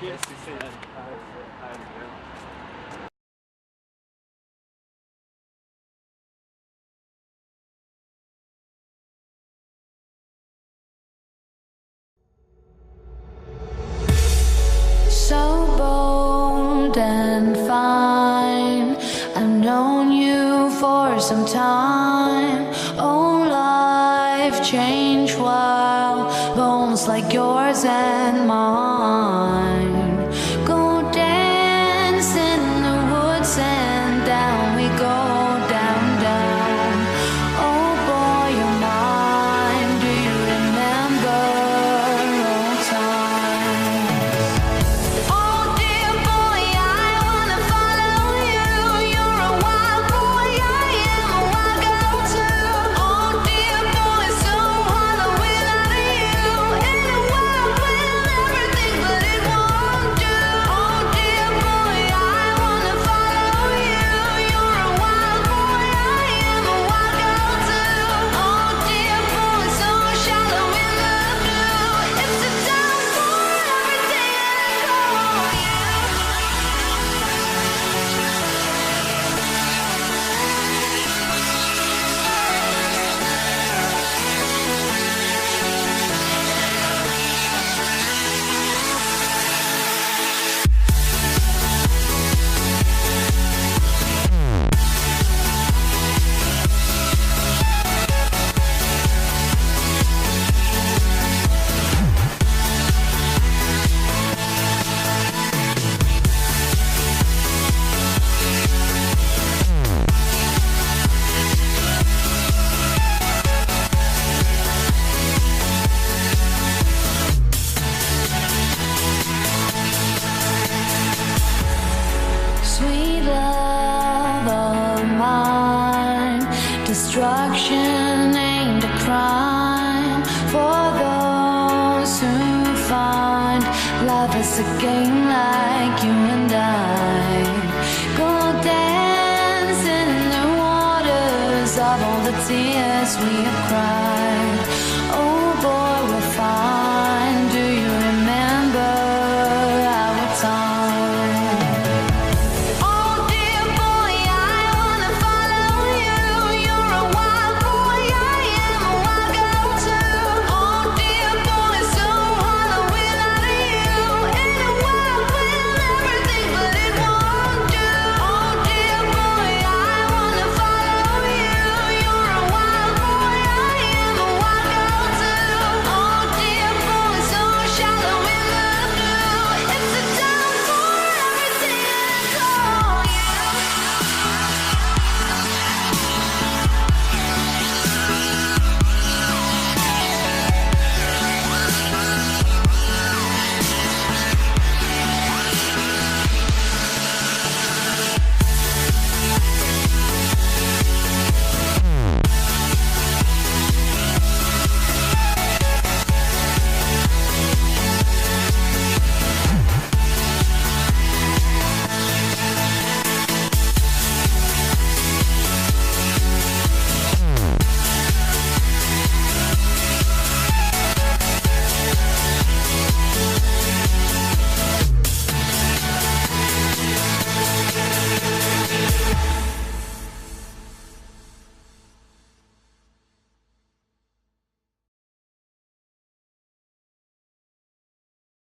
Yes, he said. I So bold and fine, I've known you for some time. Oh, life changed while bones like yours and mine go dance in the woods and down we go, down, down. Oh boy, you're mine. Do you remember old times? Oh dear boy, I wanna follow you. You're a wild boy, I am a wild girl too. Oh dear boy, so hollow without you. In a world with everything, but it won't do. Oh dear boy, I wanna follow you. You're a wild boy, I am a wild girl too. Oh dear boy, so shallow in the blue. It's a time for everything I call you. Sweet love of mine, destruction ain't a crime for those who find love is a game like you and I. Go dancing in the waters of all the tears we have cried.